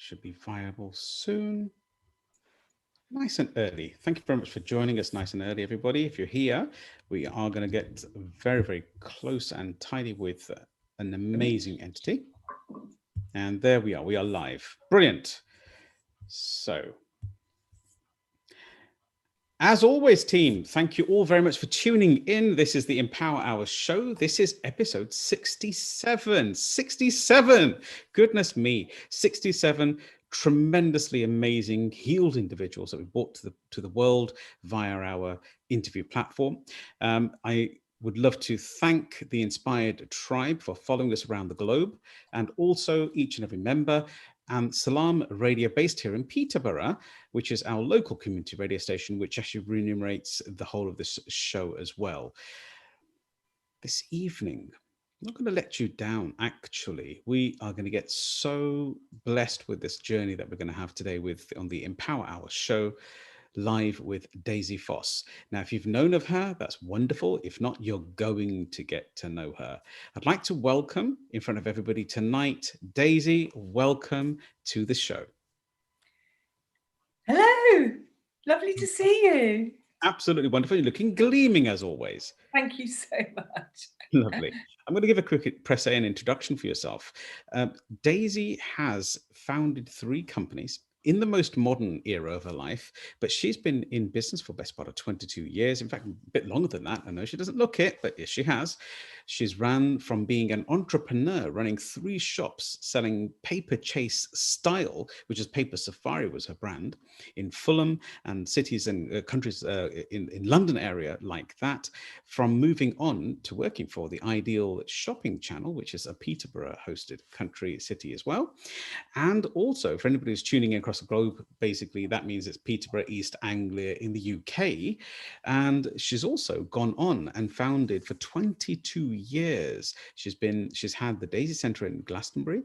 Should be viable soon. Nice and early. Thank you very much for joining us nice and early, everybody. If you're here, we are going to get very, very close and tidy with an amazing entity. And there we are. We are live. Brilliant. So, as always, team, thank you all very much for tuning in. This is the Empower Hour show. This is episode 67. 67. Goodness me. 67 tremendously amazing healed individuals that we brought to the world via our interview platform. I would love to thank the Inspired Tribe for following us around the globe, and also each and every member, and Salam Radio, based here in Peterborough, which is our local community radio station, which actually remunerates the whole of this show as well. This evening, I'm not going to let you down, actually. We are going to get so blessed with this journey that we're going to have today on the Empower Hour show, live with Daisy Foss. Now, if you've known of her, that's wonderful. If not, you're going to get to know her. I'd like to welcome in front of everybody tonight, Daisy. Welcome to the show. Hello, lovely to see you. Absolutely wonderful. You're looking gleaming as always. Thank you so much. Lovely. I'm going to give a quick press A and introduction for yourself. Daisy has founded 3 companies in the most modern era of her life, but she's been in business for the best part of 22 years. In fact, a bit longer than that. I know she doesn't look it, but yes, she has. She's ran from being an entrepreneur, running 3 shops, selling paper chase style, which is Paper Safari was her brand, in Fulham and cities and countries in London area like that, from moving on to working for the Ideal Shopping Channel, which is a Peterborough hosted country city as well. And also, for anybody who's tuning in across the globe, basically that means it's Peterborough, East Anglia in the UK. And she's also gone on and founded for 22 years. She's had the Daisy Centre in Glastonbury.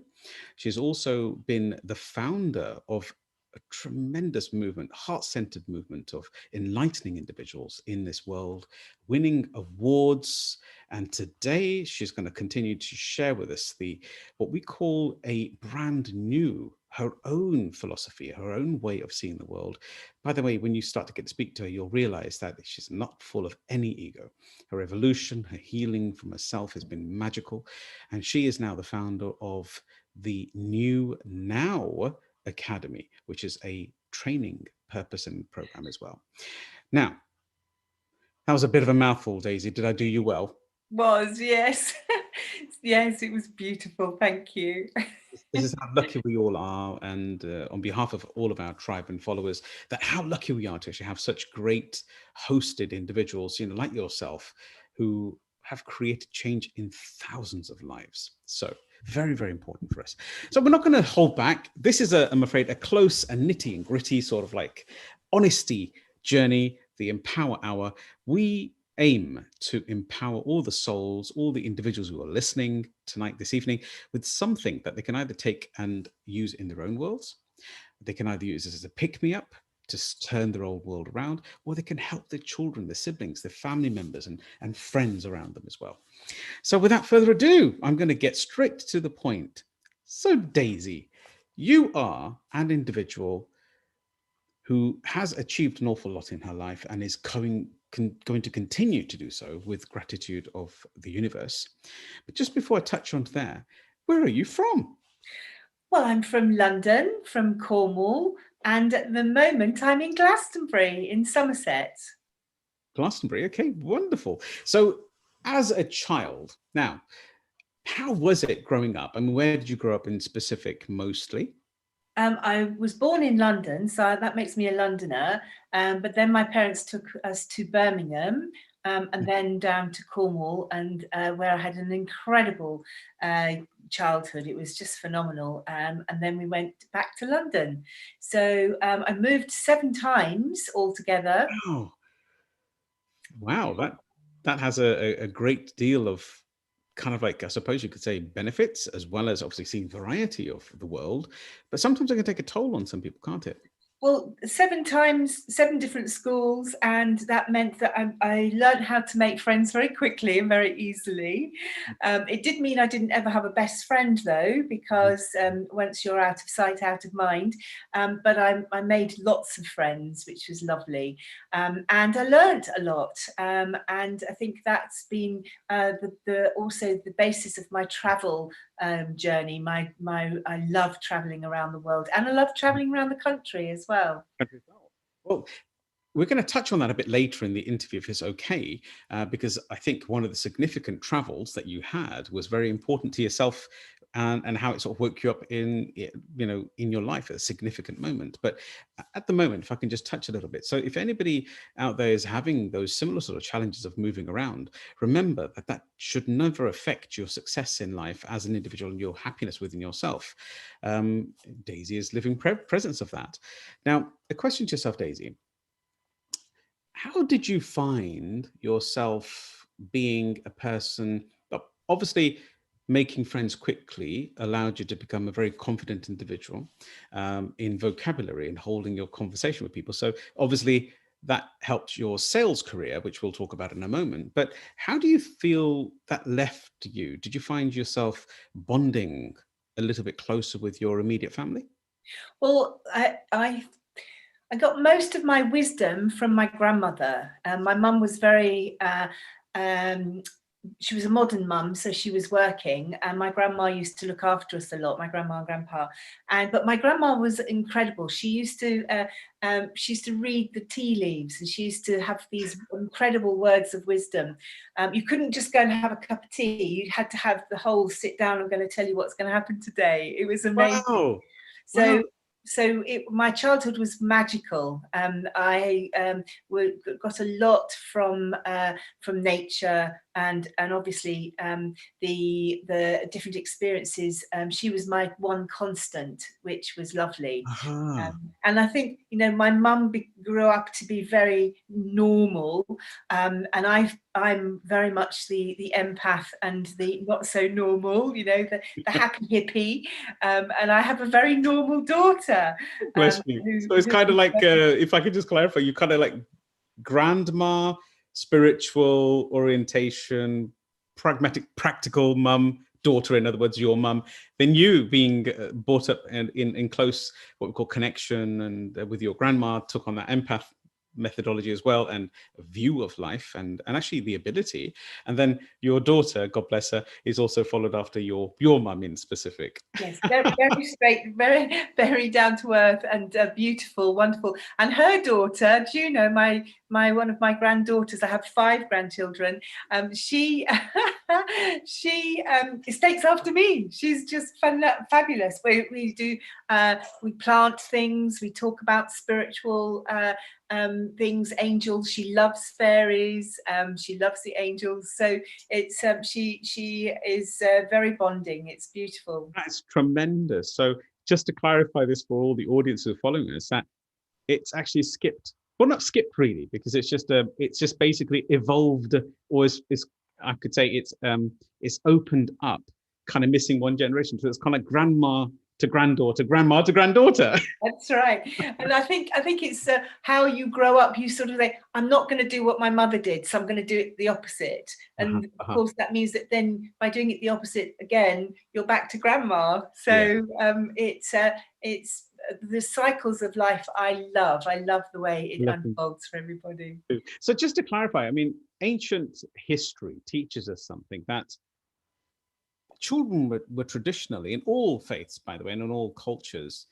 She's also been the founder of a tremendous movement, heart-centered movement of enlightening individuals in this world, winning awards. And today she's going to continue to share with us what we call a brand new, her own philosophy, her own way of seeing the world. By the way, when you start to get to speak to her, you'll realize that she's not full of any ego. Her evolution, her healing from herself has been magical. And she is now the founder of the New Now Academy, which is a training purpose and program as well. Now, that was a bit of a mouthful, Daisy. Did I do you well? Was, yes. Yes, it was beautiful. Thank you. This is how lucky we all are, and on behalf of all of our tribe and followers, that how lucky we are to actually have such great hosted individuals, like yourself, who have created change in thousands of lives. So very, very important for us. So we're not going to hold back. This is, I'm afraid, a close and nitty and gritty sort of like honesty journey, the Empower Hour. We aim to empower all the souls, all the individuals who are listening tonight, this evening, with something that they can either take and use in their own worlds. They can either use this as a pick-me-up to turn their old world around, or they can help their children, their siblings, their family members, and friends around them as well. So without further ado, I'm going to get straight to the point. So Daisy, you are an individual who has achieved an awful lot in her life and is going to continue to do so with gratitude of the universe. But just before I touch on there, where are you from? Well, I'm from London, from Cornwall, and at the moment I'm in Glastonbury in Somerset. Glastonbury, okay, wonderful. So as a child, now, how was it growing up? I mean, where did you grow up in specific mostly? I was born in London, so that makes me a Londoner. But then my parents took us to Birmingham and then down to Cornwall, and where I had an incredible childhood. It was just phenomenal. And then we went back to London. So I moved 7 times altogether. Wow, that has a great deal of kind of like, I suppose you could say, benefits, as well as obviously seeing variety of the world. But sometimes it can take a toll on some people, can't it? Well, 7 different schools, and that meant that I learned how to make friends very quickly and very easily. It did mean I didn't ever have a best friend, though, because once you're out of sight, out of mind. But I made lots of friends, which was lovely, and I learned a lot. And I think that's been also the basis of my travel journey. I love traveling around the world, and I love traveling around the country as well. Well, we're going to touch on that a bit later in the interview, if it's okay, because I think one of the significant travels that you had was very important to yourself, and how it sort of woke you up in in your life at a significant moment. But at the moment, if I can just touch a little bit. So if anybody out there is having those similar sort of challenges of moving around, remember that that should never affect your success in life as an individual and your happiness within yourself. Daisy is living presence of that. Now, a question to yourself, Daisy: how did you find yourself being a person? Obviously, making friends quickly allowed you to become a very confident individual in vocabulary and holding your conversation with people. So obviously, that helped your sales career, which we'll talk about in a moment. But how do you feel that left you? Did you find yourself bonding a little bit closer with your immediate family? Well, I got most of my wisdom from my grandmother. My mum was very, um, she was a modern mum, so she was working, and my grandma used to look after us a lot, my grandma and grandpa. But my grandma was incredible. She used to read the tea leaves, and she used to have these incredible words of wisdom. You couldn't just go and have a cup of tea. You had to have the whole sit down. I'm going to tell you what's going to happen today. It was amazing. Wow. So Wow. my childhood was magical. I got a lot from nature, and obviously the different experiences. She was my one constant, which was lovely. Aha. And I think, my mum grew up to be very normal, and I'm very much the empath and the not so normal, the happy hippie. And I have a very normal daughter. Bless you. So it's Who kind of like, if I could just clarify, you kind of like grandma, spiritual orientation, pragmatic, practical mum, daughter, in other words, your mum. Then you being brought up in close, what we call connection, and with your grandma, took on that empath methodology as well, and a view of life, and actually the ability. And then your daughter, God bless her, is also followed after your mum in specific. Yes, very, very straight, very, very down to earth, and beautiful, wonderful. And her daughter, Juno, my one of my granddaughters, I have 5 grandchildren. She she takes after me. She's just fabulous. We do we plant things. We talk about spiritual things, angels. She loves fairies. She loves the angels. So it's she is very bonding. It's beautiful. That's tremendous. So just to clarify this for all the audience who are following us, that it's actually skipped. Well, not skipped really, because it's just basically evolved, or is I could say it's opened up, kind of missing one generation. So it's kind of like grandma to granddaughter, grandma to granddaughter. That's right. And I think it's how you grow up. You sort of say, I'm not going to do what my mother did, so I'm going to do it the opposite. And of course, that means that then by doing it the opposite again, you're back to grandma. So it's the cycles of life. I love the way it unfolds for everybody. So just to clarify, I mean, ancient history teaches us something, that children were traditionally, in all faiths, by the way, and in all cultures,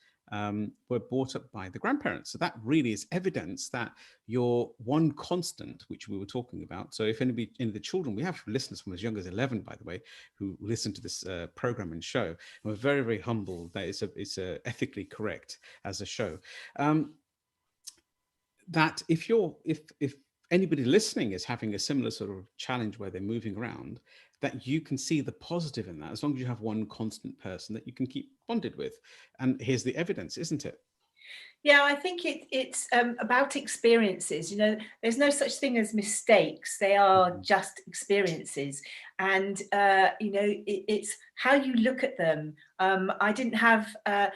were brought up by the grandparents. So that really is evidence that your one constant, which we were talking about. So if anybody, in the children, we have listeners from as young as 11, by the way, who listen to this program and show. And we're very, very humbled that it's ethically correct as a show. That if anybody listening is having a similar sort of challenge where they're moving around, that you can see the positive in that, as long as you have one constant person that you can keep bonded with. And here's the evidence, isn't it? Yeah, I think it's about experiences. There's no such thing as mistakes. They are just experiences, and it's how you look at them. I didn't have I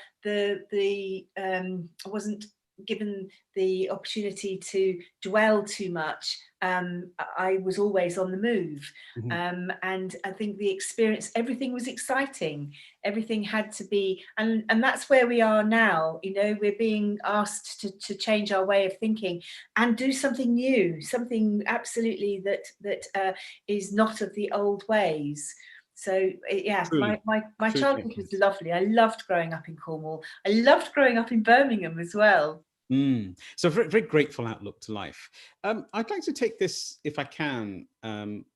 wasn't given the opportunity to dwell too much, I was always on the move. And I think the experience, everything was exciting. Everything had to be, and that's where we are now. You know, we're being asked to change our way of thinking and do something new, something absolutely that is not of the old ways. So yeah, Truly, my truly. childhood was lovely. I loved growing up in Cornwall. I loved growing up in Birmingham as well. So very, very grateful outlook to life. I'd like to take this, if I can,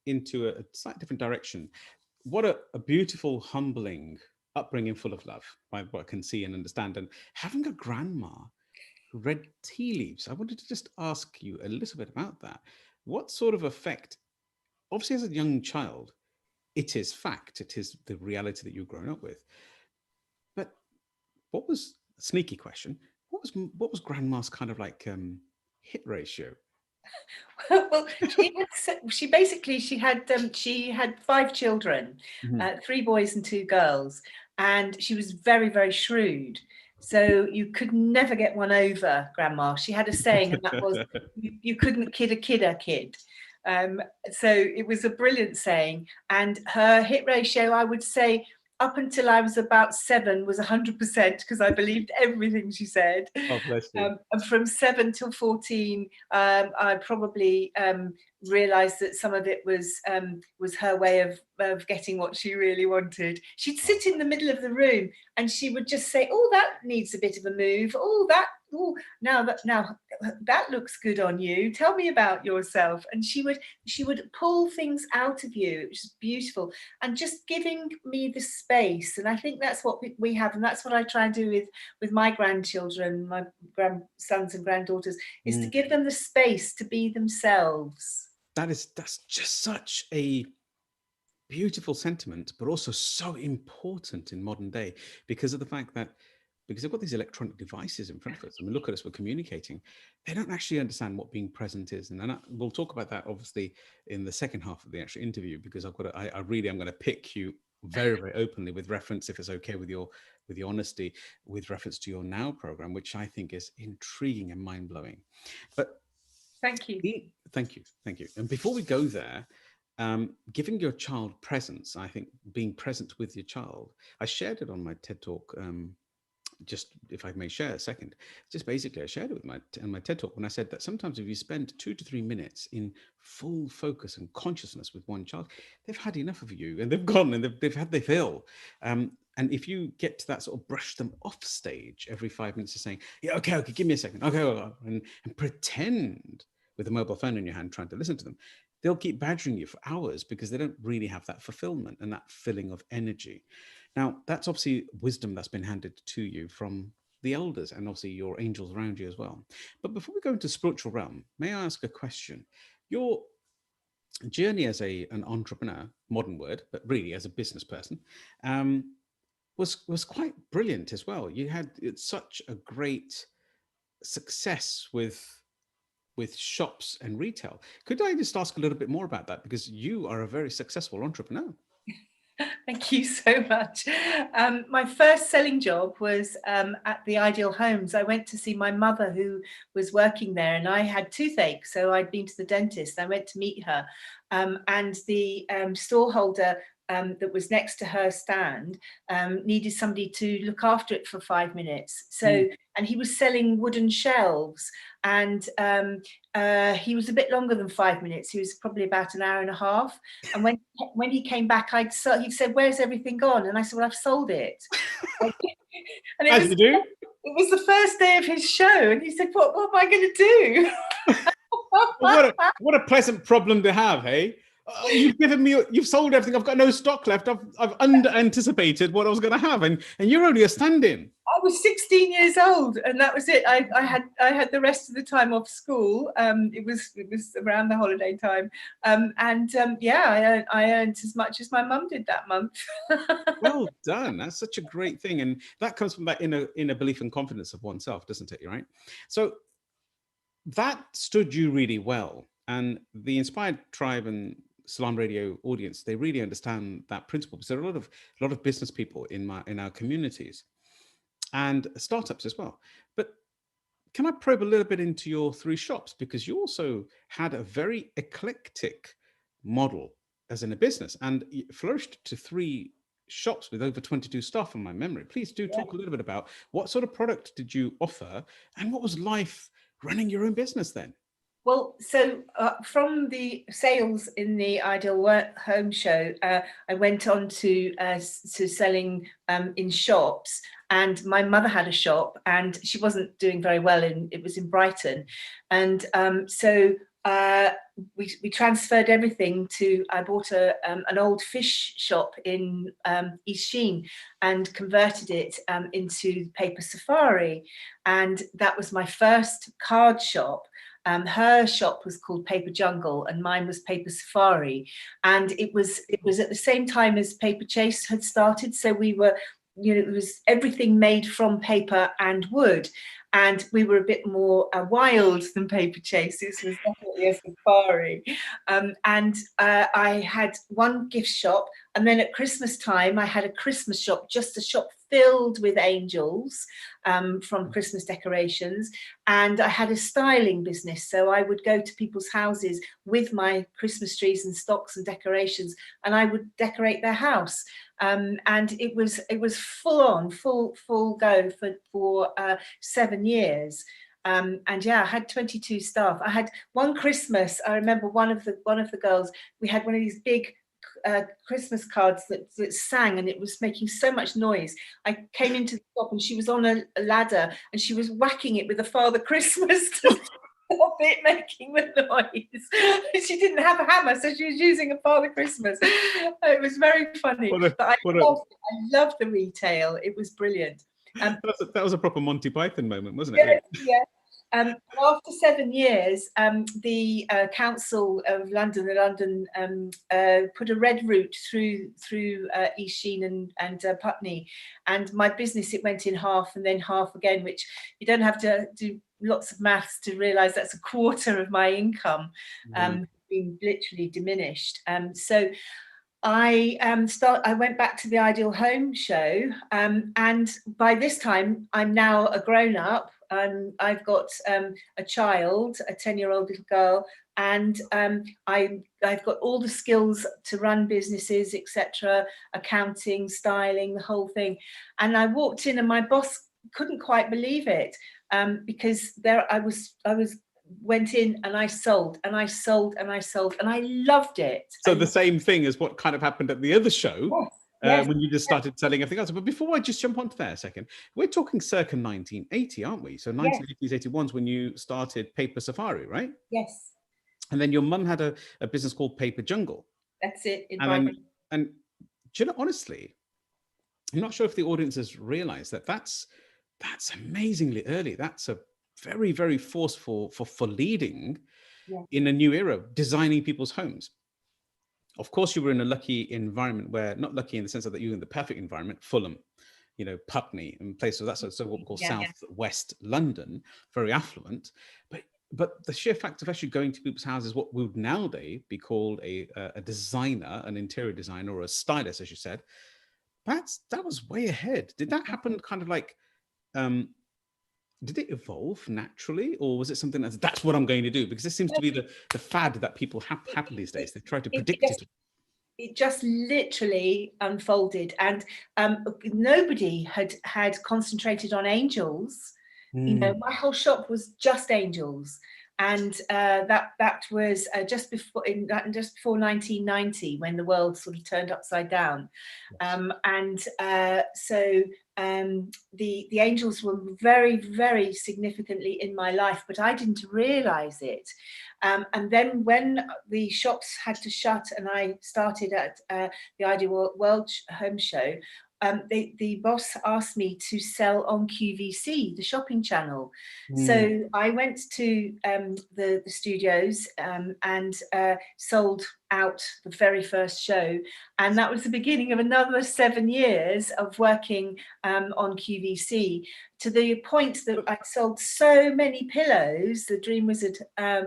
into a slightly different direction. What a beautiful, humbling upbringing full of love, by what I can see and understand. And having a grandma who read tea leaves, I wanted to just ask you a little bit about that. What sort of effect, obviously as a young child, it is fact, it is the reality that you've grown up with. But what was, sneaky question, what was grandma's kind of like hit ratio? Well, she basically she had 5 children, 3 boys and 2 girls, and she was very, very shrewd. So you could never get one over Grandma. She had a saying, and that was, you couldn't kid a kid. So it was a brilliant saying, and her hit ratio, I would say, up until I was about 7, was 100%, because I believed everything she said. Oh, bless you. And from 7 till 14, I probably realised that some of it was her way of getting what she really wanted. She'd sit in the middle of the room and she would just say, "Oh, that needs a bit of a move. Oh, now that looks good on you. Tell me about yourself." And she would pull things out of you, which is beautiful, and just giving me the space. And I think that's what we have, and that's what I try and do with my grandchildren, my grandsons and granddaughters, is to give them the space to be themselves. That's just such a beautiful sentiment, but also so important in modern day, because of the fact that, because they've got these electronic devices in front of us. I mean, look at us, we're communicating. They don't actually understand what being present is. And then we'll talk about that obviously in the second half of the actual interview, because I really am going to pick you very, very openly with reference, if it's okay with your honesty, with reference to your Now program, which I think is intriguing and mind-blowing. But Thank you. Thank you. And before we go there, giving your child presence, I think being present with your child, I shared it on my TED Talk. Just if I may share a second, just basically I shared it with my TED Talk when I said that sometimes if you spend 2 to 3 minutes in full focus and consciousness with one child, they've had enough of you and they've gone and they've had their fill. And if you get to that sort of brush them off stage every 5 minutes of saying, "Yeah, okay, give me a second, okay," and pretend with a mobile phone in your hand trying to listen to them, they'll keep badgering you for hours because they don't really have that fulfillment and that filling of energy. Now, that's obviously wisdom that's been handed to you from the elders and obviously your angels around you as well. But before we go into spiritual realm, may I ask a question? Your journey as an entrepreneur, modern word, but really as a business person, was quite brilliant as well. You had such a great success with shops and retail. Could I just ask a little bit more about that? Because you are a very successful entrepreneur. Thank you so much. My first selling job was at the Ideal Homes. I went to see my mother who was working there, and I had toothache, so I'd been to the dentist. I went to meet her, and the storeholder that was next to her stand needed somebody to look after it for 5 minutes. So, and he was selling wooden shelves, and he was a bit longer than 5 minutes. He was probably about an hour and a half. And when he came back, he said, "Where's everything gone?" And I said, "Well, I've sold it." And As you do. it was the first day of his show, and he said, "What am I going to do?" Well, what a pleasant problem to have, hey? You've sold everything. I've got no stock left. I've under anticipated what I was going to have, and you're only a stand-in. I was 16 years old, and that was it. I had the rest of the time off school. It was around the holiday time, I earned as much as my mum did that month. Well done. That's such a great thing, and that comes from that inner belief and confidence of oneself, doesn't it? Right. So that stood you really well, and the Inspired Tribe and Salam Radio audience, they really understand that principle, because there are a lot of business people in our communities and startups as well. But can I probe a little bit into your 3 shops? Because you also had a very eclectic model as in a business, and you flourished to 3 shops with over 22 staff from my memory. Please do Yeah. talk a little bit about what sort of product did you offer, and what was life running your own business then? Well, so from the sales in the Ideal Home Show, I went on to selling in shops. And my mother had a shop, and she wasn't doing very well. It was in Brighton, and so we transferred everything to. I bought an old fish shop in East Sheen and converted it into Paper Safari, and that was my first card shop. Her shop was called Paper Jungle, and mine was Paper Safari, and it was at the same time as Paper Chase had started. So we were, it was everything made from paper and wood, and we were a bit more wild than Paper Chase. This was definitely a safari, and I had one gift shop, and then at Christmas time I had a Christmas shop, just a shop filled with angels from Christmas decorations, and I had a styling business, so I would go to people's houses with my Christmas trees and stocks and decorations, and I would decorate their house. And it was full go for 7 years. And yeah, I had 22 staff. I had one Christmas, I remember one of the girls, we had one of these big Christmas cards that sang, and it was making so much noise. I came into the shop and she was on a ladder and she was whacking it with a Father Christmas to stop it making the noise. She didn't have a hammer, so she was using a Father Christmas. It was very funny. But I loved the retail. It was brilliant. That was a proper Monty Python moment, wasn't it? Yeah. After 7 years, the Council of London put a red route through East Sheen and Putney, and my business, it went in half and then half again, which you don't have to do lots of maths to realise that's a quarter of my income being literally diminished. So I went back to the Ideal Home Show, and by this time I'm now a grown up. I've got a child, a 10-year-old little girl, and I've got all the skills to run businesses, etc., accounting, styling, the whole thing. And I walked in, and my boss couldn't quite believe it, because I went in and I sold and I sold and I sold, and I loved it. So the same thing as what kind of happened at the other show. Yes. When you just started selling everything else. But before I just jump onto that a second, we're talking circa 1980, aren't we? So 1980s, 81s when you started Paper Safari, right? Yes. And then your mum had a business called Paper Jungle. That's it. And do you know, honestly, I'm not sure if the audience has realized that's amazingly early. That's a very, very forceful for leading in a new era, designing people's homes. Of course, you were in a lucky environment where, not lucky in the sense that you were in the perfect environment, Fulham, Putney and places. That's so what we call southwest London, very affluent. But the sheer fact of actually going to people's houses, what would nowadays be called a designer, an interior designer, or a stylist, as you said, that was way ahead. Did that happen kind of like, did it evolve naturally, or was it something that's what I'm going to do? Because this seems to be the fad that people have these days. They try to predict it. It just literally unfolded, and nobody had concentrated on angels. My whole shop was just angels, and that was just before 1990, when the world sort of turned upside down. So the angels were very, very significantly in my life, but I didn't realize it. And then when the shops had to shut and I started at the Ideal Home Show, the boss asked me to sell on QVC, the shopping channel. So I went to the studios and sold out the very first show, and that was the beginning of another 7 years of working on QVC, to the point that I sold so many pillows, the Dream Wizard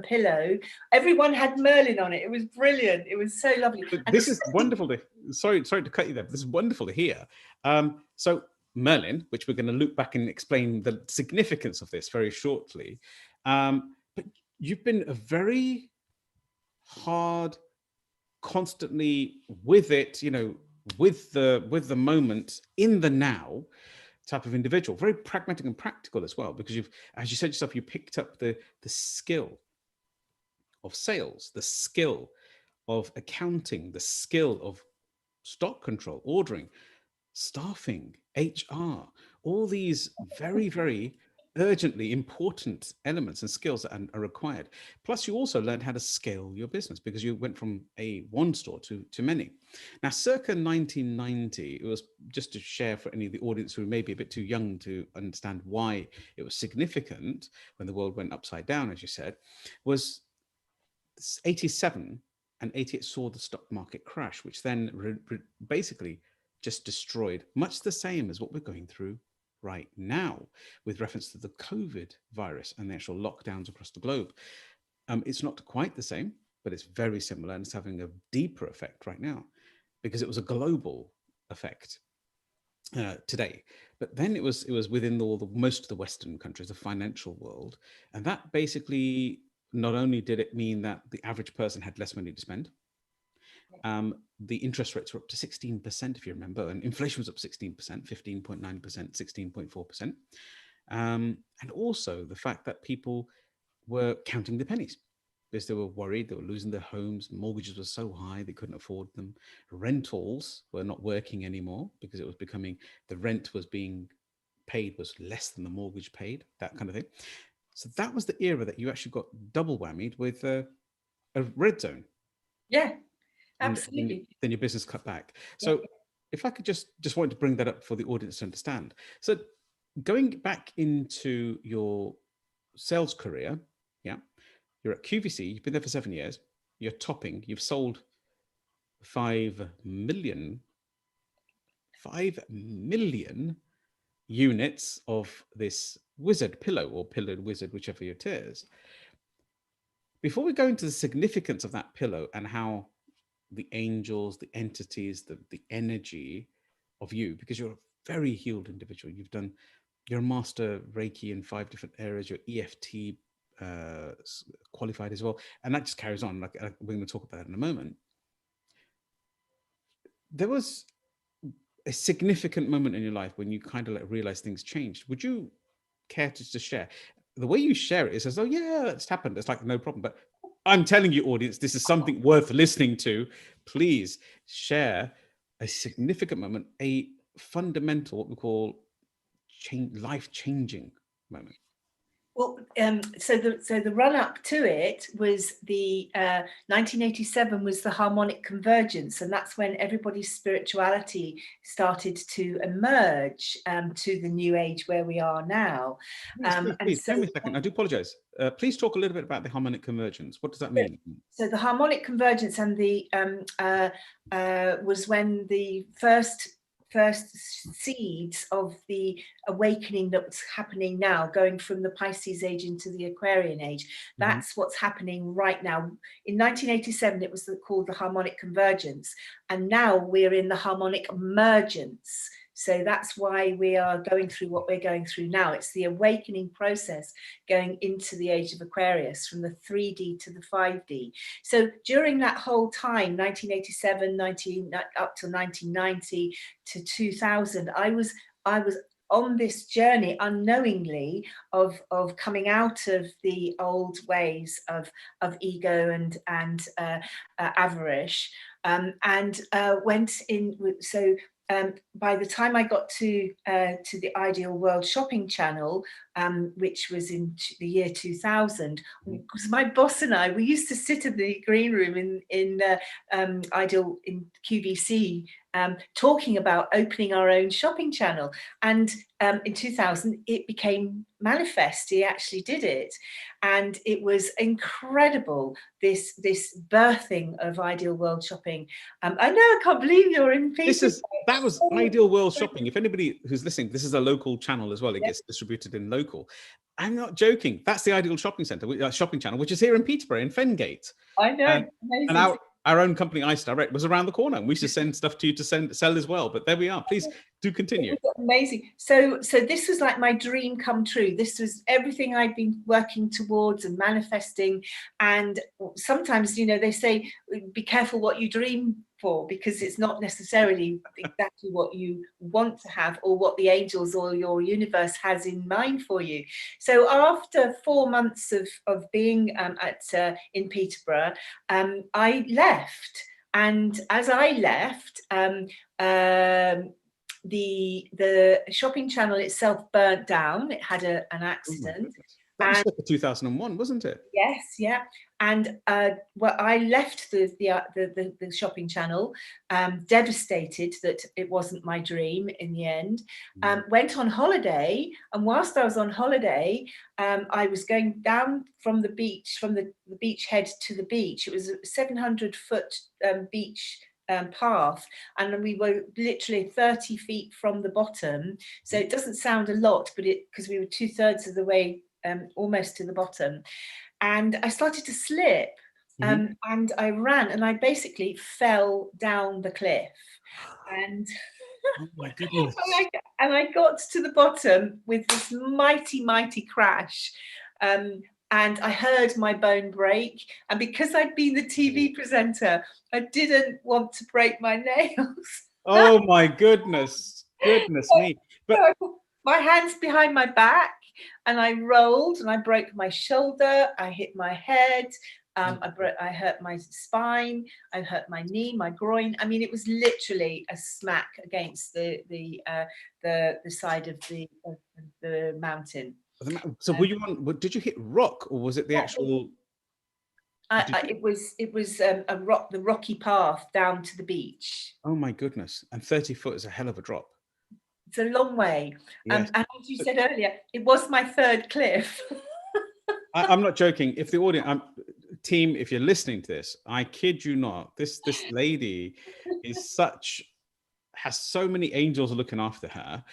pillow. Everyone had Merlin on it. It was brilliant. It was so lovely. This is wonderful. Sorry to cut you there. This is wonderful to hear. So Merlin, which we're going to loop back and explain the significance of this very shortly. But you've been a very hard, constantly with it, with the moment, in the now type of individual, very pragmatic and practical as well, because you've, as you said yourself, you picked up the skill of sales, the skill of accounting, the skill of stock control, ordering, staffing, HR, all these very, very urgently important elements and skills that are required. Plus, you also learned how to scale your business because you went from one store to many. Now, circa 1990, it was, just to share for any of the audience who may be a bit too young to understand why it was significant when the world went upside down, as you said, was 87 and 88 saw the stock market crash, which then basically just destroyed, much the same as what we're going through right now with reference to the COVID virus and the actual lockdowns across the globe. It's not quite the same, but it's very similar, and it's having a deeper effect right now because it was a global effect today. But then it was within most of the Western countries, the financial world, and that basically, not only did it mean that the average person had less money to spend, the interest rates were up to 16%, if you remember, and inflation was up 16%, 15.9%, 16.4%. And also the fact that people were counting the pennies because they were worried, they were losing their homes, mortgages were so high they couldn't afford them. Rentals were not working anymore because it was becoming, the rent was being paid was less than the mortgage paid, that kind of thing. So that was the era that you actually got double whammied with a red zone. Yeah, and absolutely. then your business cut back. So if I could just want to bring that up for the audience to understand. So going back into your sales career, you're at QVC, you've been there for 7 years, you're topping, you've sold 5 million units of this wizard pillow or pillared wizard, whichever it is. Before we go into the significance of that pillow and how the angels, the entities, the energy of you, because you're a very healed individual. You're a master Reiki in 5 different areas. You're EFT qualified as well, and that just carries on. Like we're going to talk about that in a moment. There was a significant moment in your life when you kind of like realized things changed. Would you care to just share? The way you share it is as though, yeah, it's happened. It's like no problem. But I'm telling you, audience, this is something worth listening to. Please share a significant moment, a fundamental, what we call life-changing moment. Well, so the run up to it was the 1987 was the Harmonic Convergence, and that's when everybody's spirituality started to emerge to the new age where we are now. Please, tell me a second. I do apologize. Please talk a little bit about the Harmonic Convergence. What does that mean? So the Harmonic Convergence and the was when the first seeds of the awakening that's happening now, going from the Pisces age into the Aquarian age. That's what's happening right now. In 1987, it was called the Harmonic Convergence, and now we're in the Harmonic Emergence. So that's why we are going through what we're going through now. It's the awakening process going into the age of Aquarius, from the 3D to the 5D. So during that whole time, 1987, up to 1990 to 2000, I was on this journey unknowingly of coming out of the old ways of ego and avarice, and went in. So by the time I got to the Ideal World Shopping Channel, which was in the year 2000, because my boss and I, we used to sit in the green room in Ideal in QVC, talking about opening our own shopping channel. And in 2000, it became manifest. He actually did it, and it was incredible. This birthing of Ideal World Shopping. I know, I can't believe you're in Peterborough. That was Ideal World Shopping. If anybody who's listening, this is a local channel as well. It gets distributed in local. I'm not joking. That's the Ideal Shopping Centre, shopping channel, which is here in Peterborough, in Fengate. I know. Amazing. And our own company, Ice Direct, was around the corner, and we should send stuff to you to sell as well. But there we are. Please do continue. It was amazing. So this was like my dream come true. This was everything I'd been working towards and manifesting. And sometimes, they say, be careful what you dream for, because it's not necessarily exactly what you want to have or what the angels or your universe has in mind for you. So after 4 months of being in Peterborough, I left. And as I left, the shopping channel itself burnt down. It had an accident. That was 2001, wasn't it? Yes, yeah. And I left the shopping channel, devastated that it wasn't my dream in the end. Went on holiday, and whilst I was on holiday, I was going down from the beach, from the beach head to the beach. It was a 700-foot beach path, and we were literally 30 feet from the bottom. So it doesn't sound a lot, but because we were 2/3 of the way almost to the bottom, and I started to slip, and I ran, and I basically fell down the cliff, and oh my goodness. and I got to the bottom with this mighty crash. And I heard my bone break. And because I'd been the TV presenter, I didn't want to break my nails. Oh my goodness me. But so my hands behind my back, and I rolled, and I broke my shoulder. I hit my head. I hurt my spine. I hurt my knee, my groin. I mean, it was literally a smack against the side of the mountain. So were you on? Did you hit rock, or was it the actual? It was the rocky path down to the beach. Oh my goodness! And 30 foot is a hell of a drop. It's a long way. Yes. And as you said earlier, it was my third cliff. I'm not joking. If the audience, team, if you're listening to this, I kid you not, this lady has so many angels looking after her.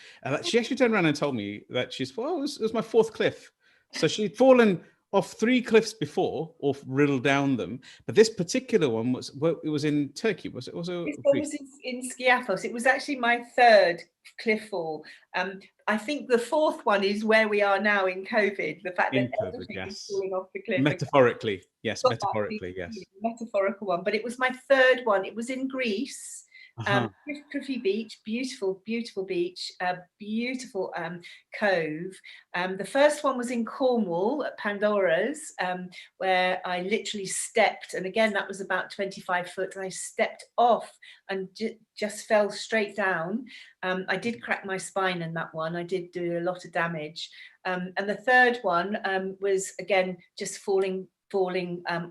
She actually turned around and told me that it was my fourth cliff. So she'd fallen off 3 cliffs before, or riddled down them, but this particular one was in Turkey. Was it also? This one was in Skiathos. It was actually my third cliff fall. I think the fourth one is where we are now in COVID. The fact that everything is falling off the cliff. Metaphorically, yes. Metaphorically, yes. Metaphorical one, but it was my third one. It was in Greece. Cliffy Beach, beautiful beach, beautiful cove. The first one was in Cornwall at Pandora's, where I literally stepped, and again that was about 25 foot, and I stepped off and just fell straight down. I did crack my spine in that one. I did do a lot of damage. And the third one was again just falling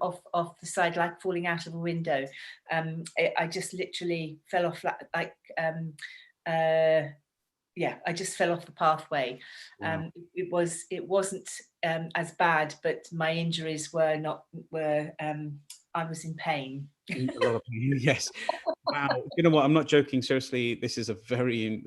off the side, like falling out of a window. I just literally fell off I just fell off the pathway. Wow. It wasn't as bad, but my injuries were. I was in pain. A lot of pain, yes. Wow. You know what? I'm not joking. Seriously, this is a very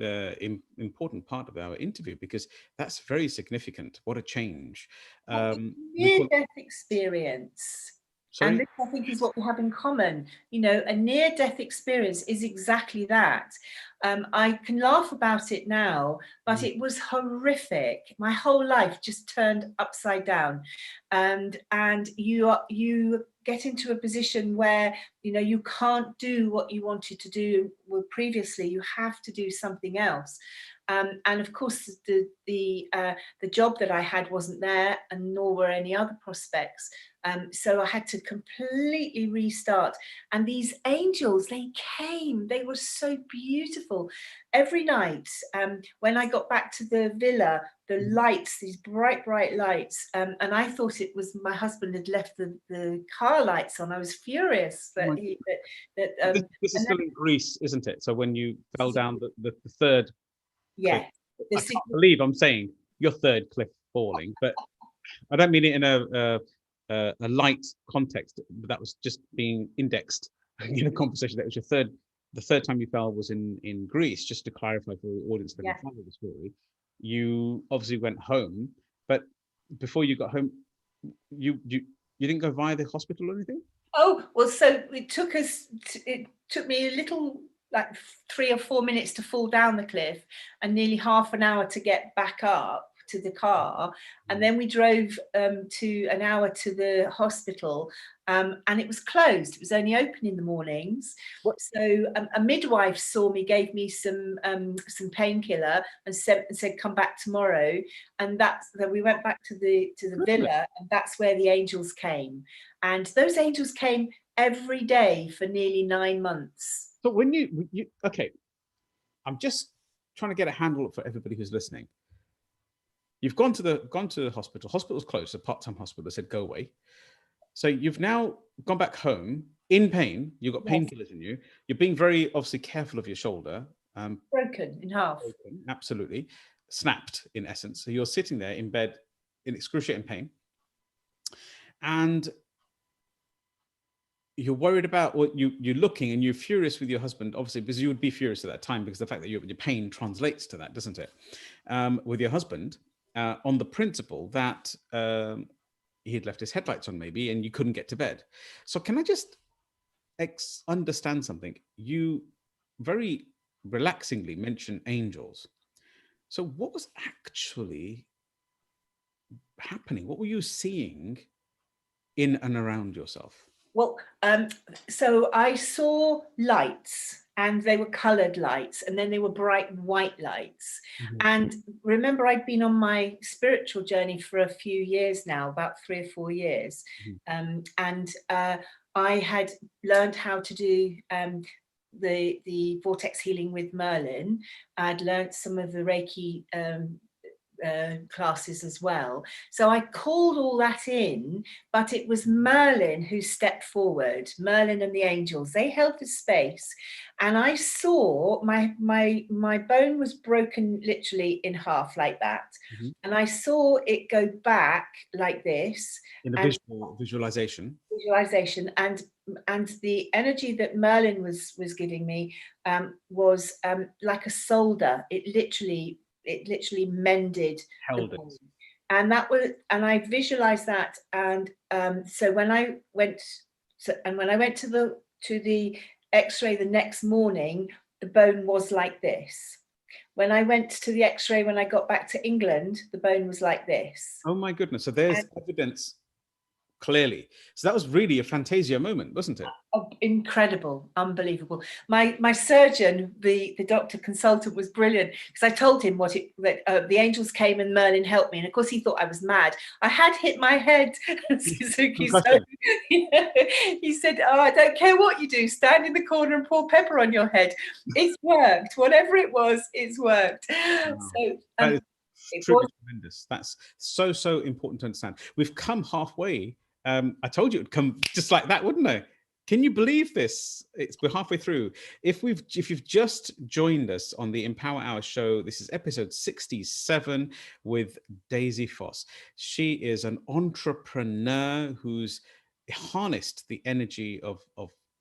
important part of our interview, because that's very significant. What a change. Near-death experience. Sorry? And this, I think, is what we have in common. A near-death experience is exactly that. I can laugh about it now, but it was horrific. My whole life just turned upside down, and you get into a position where you can't do what you wanted to do previously. You have to do something else. And of course, the job that I had wasn't there, and nor were any other prospects. So I had to completely restart. And these angels, they came. They were so beautiful. Every night, when I got back to the villa, the lights, these bright lights, and I thought it was my husband had left the car lights on. I was furious that this is still in Greece, isn't it? So when you fell down the third. Yeah, I can't believe I'm saying your third cliff falling, but I don't mean it in a light context. But that was just being indexed in a conversation. That was the third time you fell was in Greece. Just to clarify for the audience that will follow the story, you obviously went home, but before you got home, you didn't go via the hospital or anything? Oh, well, so it took me a little, like 3 or 4 minutes to fall down the cliff and nearly half an hour to get back up to the car. And then we drove to an hour to the hospital, and it was closed. It was only open in the mornings. What? So a midwife saw me, gave me some painkiller, and said, come back tomorrow. And then we went back to the villa, and that's where the angels came. And those angels came every day for nearly 9 months. So when you okay, I'm just trying to get a handle for everybody who's listening. You've gone to the hospital. Hospital's closed, a part-time hospital. They said go away. So you've now gone back home in pain. You've got painkillers in you. You're being very obviously careful of your shoulder. Broken in half. Broken, absolutely. Snapped in essence. So you're sitting there in bed in excruciating pain. And you're worried about what you're looking, and you're furious with your husband, obviously, because you would be furious at that time because the fact that your pain translates to that, doesn't it? With your husband, on the principle that he had left his headlights on maybe, and you couldn't get to bed. So can I just understand something? You very relaxingly mention angels. So what was actually happening? What were you seeing in and around yourself? Well, so I saw lights, and they were coloured lights, and then they were bright white lights. And remember, I'd been on my spiritual journey for a few years now, about 3 or 4 years. And I had learned how to do the vortex healing with Merlin. I'd learned some of the Reiki classes as well. So I called all that in, but it was Merlin who stepped forward. Merlin and the angels, they held the space, and I saw my bone was broken literally in half like that. And I saw it go back like this in the visualization, and the energy that Merlin was giving me was like a solder. It literally mended, held it. And that was, and I visualized that. And so when I went to the X-ray the next morning, the bone was like this. When I went to the X-ray when I got back to England, the bone was like this. Oh my goodness! So there's evidence. Clearly. So that was really a fantasia moment, wasn't it? Oh, incredible, unbelievable. My surgeon, the doctor consultant, was brilliant, because I told him that the angels came and Merlin helped me, and of course he thought I was mad. I had hit my head, Suzuki. So he said, "Oh, I don't care what you do. Stand in the corner and pour pepper on your head." It's worked. Whatever it was, it's worked. Wow. So it's truly tremendous. That's so important to understand. We've come halfway. I told you it would come just like that, wouldn't I? Can you believe this? We're halfway through. If you've just joined us on the Empower Hour show, this is episode 67 with Daisy Foss. She is an entrepreneur who's harnessed the energy of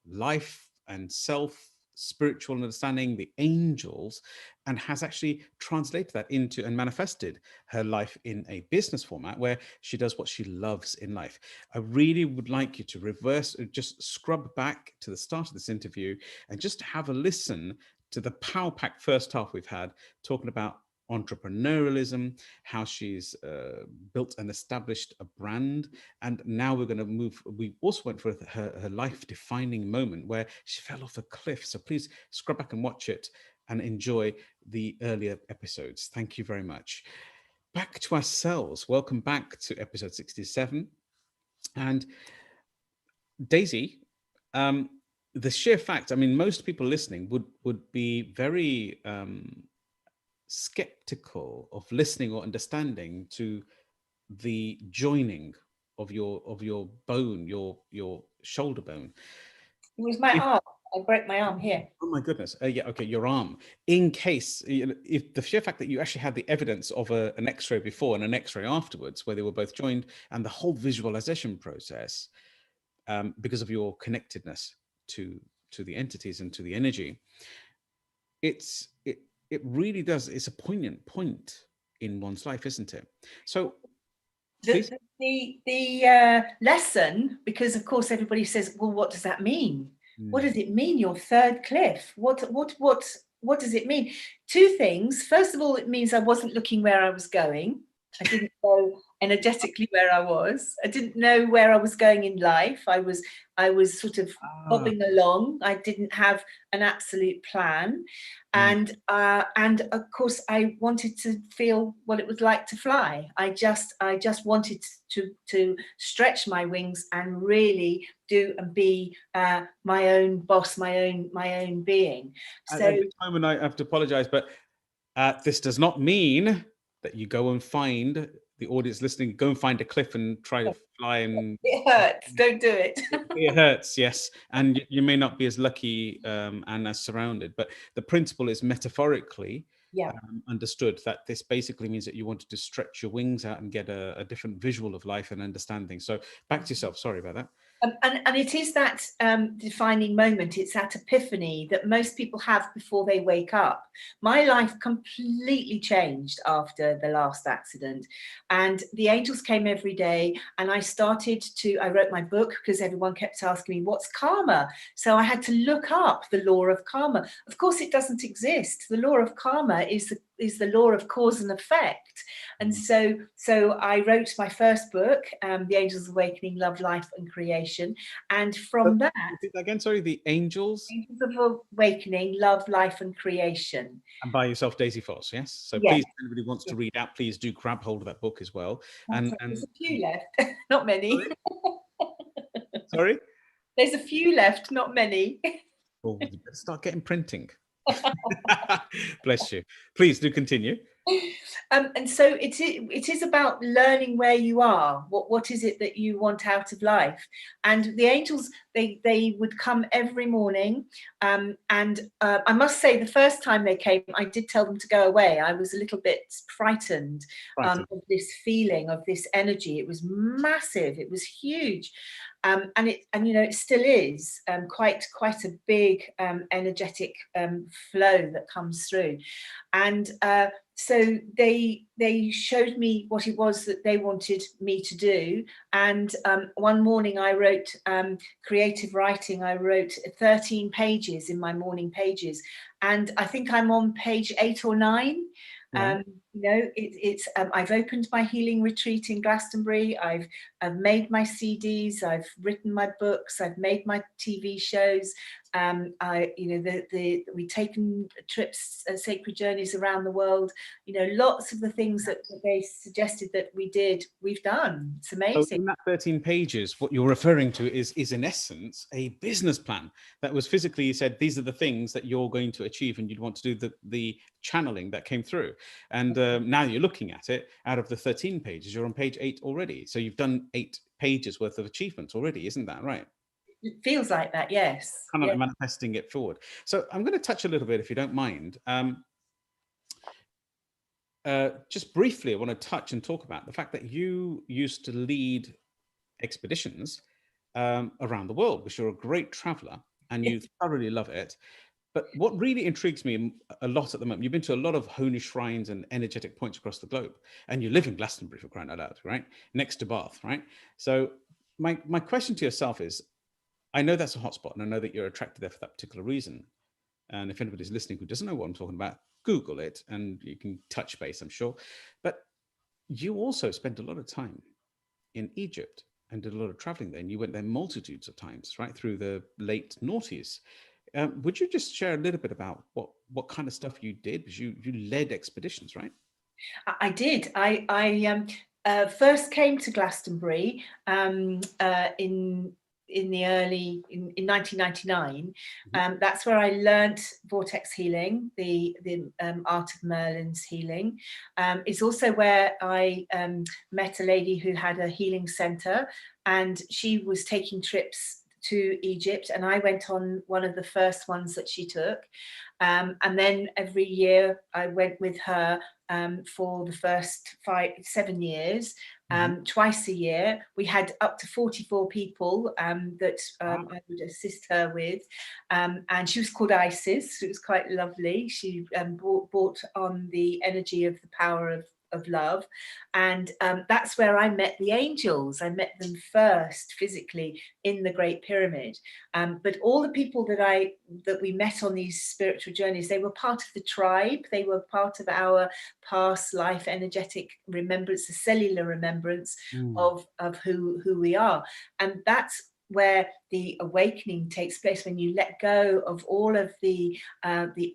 life and self, spiritual understanding, the angels, and has actually translated that into and manifested her life in a business format where she does what she loves in life. I really would like you to just scrub back to the start of this interview and just have a listen to the power pack first half we've had, talking about entrepreneurialism, how she's built and established a brand. And now we're going to move. We also went for her life-defining moment where she fell off a cliff. So please scrub back and watch it and enjoy the earlier episodes. Thank you very much. Back to ourselves. Welcome back to episode 67. And Daisy, the sheer fact, I mean, most people listening would be very skeptical of listening or understanding to the joining of your bone, your shoulder bone. It was my arm. I broke my arm here. Oh my goodness. Yeah, okay, your arm. In case, if the sheer fact that you actually had the evidence of an X-ray before and an X-ray afterwards, where they were both joined, and the whole visualization process, because of your connectedness to the entities and to the energy, it really does. It's a poignant point in one's life, isn't it? So Please. The lesson, because of course everybody says, well, what does that mean? What does it mean, your third cliff? What does it mean? Two things. First of all, it means I wasn't looking where I was going. I didn't know energetically where I was. I didn't know where I was going in life. I was sort of bobbing along. I didn't have an absolute plan. And of course I wanted to feel what it was like to fly. I just wanted to stretch my wings and really do and be my own boss, my own being. So At this moment, I have to apologize, but this does not mean that you go and find, the audience listening, go and find a cliff and try to fly, and it hurts. Don't do it. it hurts, yes, and you may not be as lucky and as surrounded, but the principle is metaphorically understood, that this basically means that you wanted to stretch your wings out and get a different visual of life and understanding. So back to yourself. Sorry about that. And it is that defining moment, it's that epiphany that most people have before they wake up. My life completely changed after the last accident, and the angels came every day, and I wrote my book because everyone kept asking me, what's karma? So I had to look up the law of karma. Of course, it doesn't exist. The law of karma is the law of cause and effect. And so I wrote my first book, The Angels Awakening, Love, Life and Creation. And from that, again, sorry, The Angels of Awakening, Love, Life and Creation. And by yourself, Daisy Foss, yes? So yes. Please, if anybody wants to read out, please do grab hold of that book as well. And there's a few left, not many. Sorry? There's a few left, not many. Well, you better start getting printing. Bless you. Please do continue. And so it is about learning where you are. What is it that you want out of life? And the angels, they would come every morning. And I must say, the first time they came, I did tell them to go away. I was a little bit frightened of this feeling, of this energy. It was massive. It was huge. And it still is quite a big energetic flow that comes through. And so they showed me what it was that they wanted me to do. And one morning I wrote creative writing. I wrote 13 pages in my morning pages. And I think I'm on page 8 or 9. I've opened my healing retreat in Glastonbury. I've made my CDs. I've written my books. I've made my TV shows. We've taken trips, sacred journeys around the world. Lots of the things that they suggested that we did, we've done. It's amazing. So in that 13 pages, what you're referring to is in essence a business plan that was physically, you said, these are the things that you're going to achieve, and you'd want to do the channeling that came through. And now you're looking at it, out of the 13 pages, you're on page 8 already. So you've done 8 pages worth of achievements already, isn't that right? It feels like that, yes. Kind of manifesting it forward. So I'm going to touch a little bit, if you don't mind. Just briefly, I want to touch and talk about the fact that you used to lead expeditions around the world, because you're a great traveler and you thoroughly love it. But what really intrigues me a lot at the moment, you've been to a lot of holy shrines and energetic points across the globe, and you live in Glastonbury, for crying out loud, right? Next to Bath, right? So my question to yourself is, I know that's a hotspot, and I know that you're attracted there for that particular reason. And if anybody's listening who doesn't know what I'm talking about, Google it and you can touch base, I'm sure. But you also spent a lot of time in Egypt and did a lot of traveling there. And you went there multitudes of times, right, through the late noughties. Would you just share a little bit about what kind of stuff you did? Because you led expeditions, right? I did. I first came to Glastonbury in 1999. That's where I learnt vortex healing, the art of Merlin's healing. It's also where I met a lady who had a healing center, and she was taking trips to Egypt, and I went on one of the first ones that she took. And then every year I went with her for the first 7 years. Twice a year. We had up to 44 people that I would assist her with, and she was called Isis. It was quite lovely. She brought on the energy of the power of of love. And that's where I met the angels. I met them first physically in the Great Pyramid. But all the people that we met on these spiritual journeys, they were part of the tribe. They were part of our past life energetic remembrance, the cellular remembrance of who we are. And that's where the awakening takes place, when you let go of all of the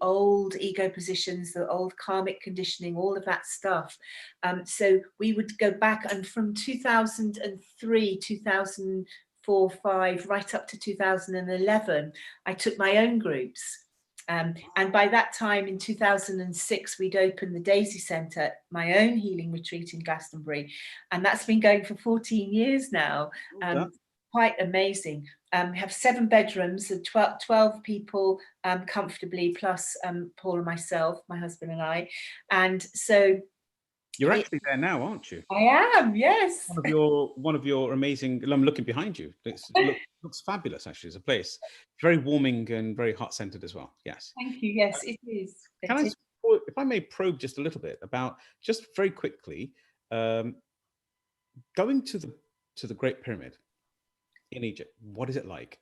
old ego positions, the old karmic conditioning, all of that stuff. So we would go back, and from 2003, 2004, 5, right up to 2011, I took my own groups. And by that time in 2006, we'd opened the Daisy Centre, my own healing retreat in Glastonbury. And that's been going for 14 years now. Quite amazing. We have 7 bedrooms, 12 people comfortably, plus Paul and myself, my husband and I. And so you're actually there now, aren't you? I am, yes. One of your amazing. I'm looking behind you. It looks fabulous. Actually, as a place, very warming and very heart-centered as well. Yes. Thank you. Yes, it is. Can I, if I may, probe just a little bit about, just very quickly, going to the Great Pyramid in Egypt? What is it like?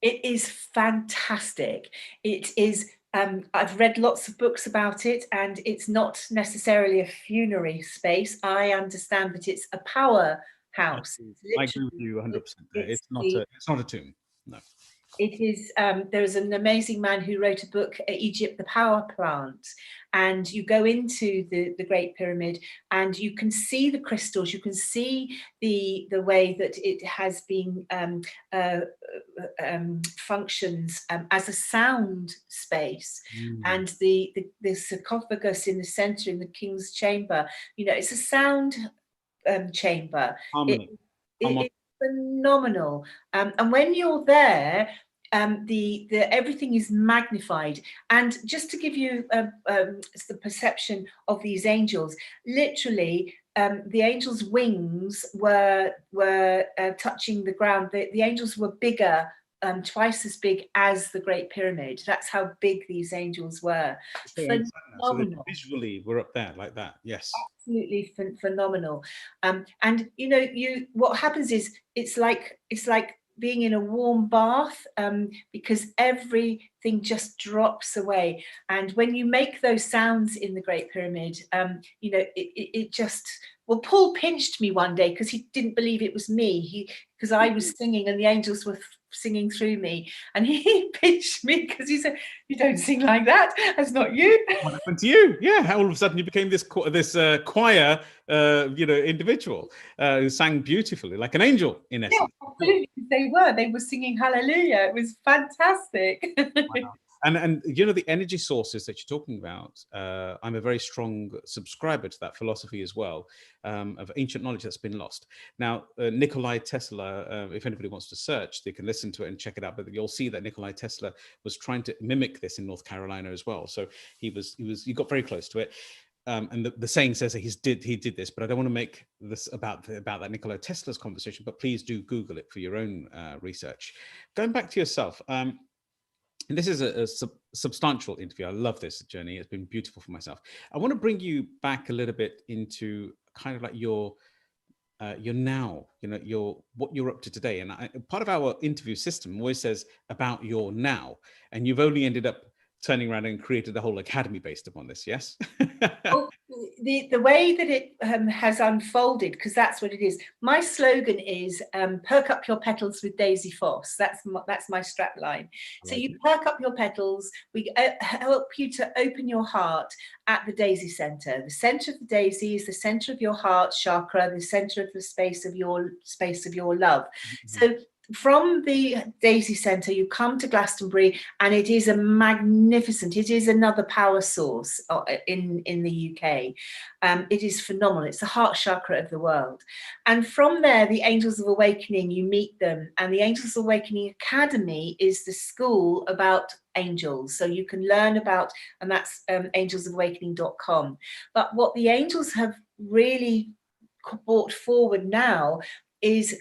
It is fantastic. It is. I've read lots of books about it, and it's not necessarily a funerary space. I understand that it's a power house. I agree with you 100%. It's not a tomb. No. It is. There is an amazing man who wrote a book, Egypt, the Power Plant, and you go into the Great Pyramid and you can see the crystals. You can see the way that it has been functions as a sound space, and the sarcophagus in the center in the king's chamber. You know, it's a sound chamber. It's phenomenal. And when you're there, everything is magnified. And just to give you the perception of these angels, literally, the angels' wings were touching the ground. The angels were bigger, twice as big as the Great Pyramid. That's how big these angels were. So visually, we're up there like that. Yes, absolutely phenomenal. And you know, what happens is it's like being in a warm bath, because everything just drops away. And when you make those sounds in the Great Pyramid, you know, it just. Well, Paul pinched me one day because he didn't believe it was me. Because I was singing and the angels were singing through me, and he pinched me because he said, "You don't sing like that. That's not you." What happened to you? Yeah, all of a sudden you became this choir, individual who sang beautifully, like an angel in essence. Yeah, absolutely. They were singing Hallelujah. It was fantastic. Wow. And you know, the energy sources that you're talking about, I'm a very strong subscriber to that philosophy as well, of ancient knowledge that's been lost. Now, Nikola Tesla, if anybody wants to search, they can listen to it and check it out, but you'll see that Nikola Tesla was trying to mimic this in North Carolina as well. So he got very close to it. And the saying says that he did this, but I don't want to make this about that Nikola Tesla's conversation, but please do Google it for your own research. Going back to yourself, and this is a substantial interview. I love this journey. It's been beautiful for myself. I want to bring you back a little bit into kind of like your now, you know, what you're up to today. And part of our interview system always says about your now, and you've only ended up turning around and created a whole academy based upon this. Yes. Well, the way that it has unfolded, because that's what it is. My slogan is "Perk up your petals with Daisy Foss." That's my strap line. So you perk up your petals. We help you to open your heart at the Daisy Centre. The centre of the daisy is the centre of your heart chakra, the centre of the space of your love. So from the Daisy Centre, you come to Glastonbury, and it is it is another power source in the UK. It is phenomenal. It's the heart chakra of the world. And from there, the Angels of Awakening, you meet them. And the Angels of Awakening Academy is the school about angels. So you can learn about, and that's angelsofawakening.com. But what the angels have really brought forward now is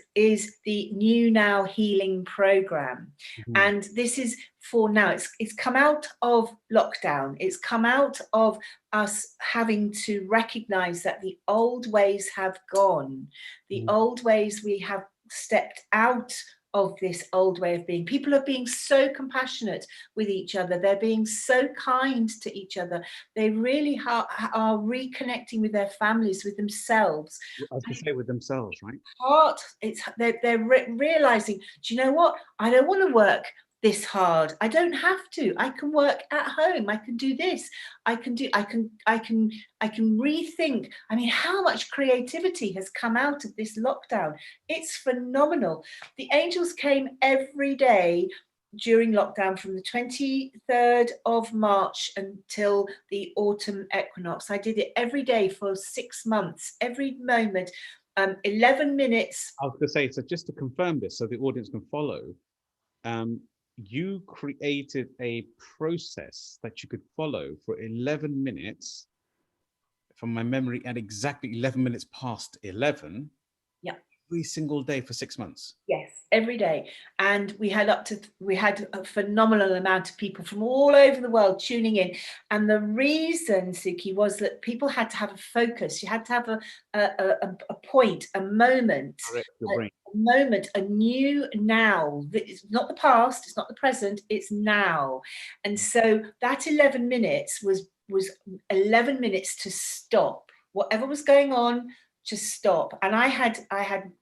the New Now Healing Program. And this is for now. It's come out of lockdown. It's come out of us having to recognize that the old ways have gone. The old ways, we have stepped out of this old way of being. People are being so compassionate with each other. They're being so kind to each other. They really are reconnecting with their families, with themselves. I was going to say with themselves, right? They're realizing, do you know what? I don't want to work this hard. I don't have to. I can work at home. I can do this. I can rethink. I mean, how much creativity has come out of this lockdown? It's phenomenal. The angels came every day during lockdown from the 23rd of March until the autumn equinox. I did it every day for 6 months, every moment, 11 minutes. I was going to say, so just to confirm this so the audience can follow, you created a process that you could follow for 11 minutes, from my memory, at exactly 11 minutes past 11. Yeah. Every single day for 6 months. Yes, every day. And we had a phenomenal amount of people from all over the world tuning in. And the reason, Sukhi, was that people had to have a focus. You had to have a point, a moment, a new now. It's not the past, it's not the present, it's now. And so that 11 minutes was 11 minutes to stop whatever was going on, to stop. And I had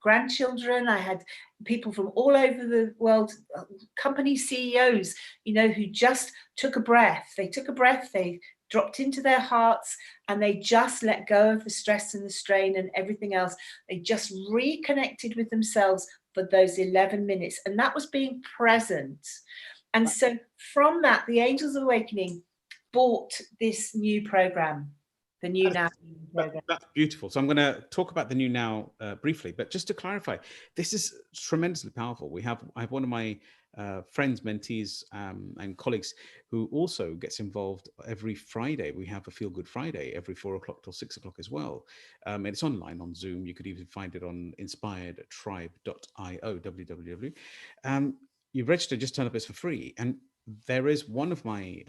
grandchildren, I had people from all over the world, company CEOs, who just took a breath. They took a breath, they dropped into their hearts, and they just let go of the stress and the strain and everything else. They just reconnected with themselves for those 11 minutes. And that was being present. And so from that, the Angels of Awakening bought this new program, the New Now program. That's beautiful. So I'm going to talk about the New Now briefly, but just to clarify, this is tremendously powerful. I have one of my friends, mentees, and colleagues who also gets involved every Friday. We have a Feel Good Friday every 4 o'clock till 6 o'clock as well. And it's online on Zoom. You could even find it on inspiredtribe.io, www. You register, just turn up, it's for free. And there is one of my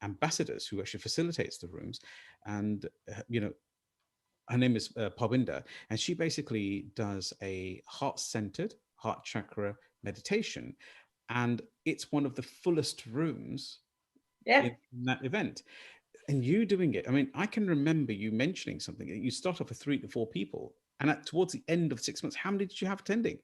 ambassadors who actually facilitates the rooms, and her name is Parwinder, and she basically does a heart-centered, heart chakra meditation, and it's one of the fullest rooms in that event. And you doing it, I mean, I can remember you mentioning something. You start off with 3 to 4 people, and towards the end of 6 months, how many did you have attending?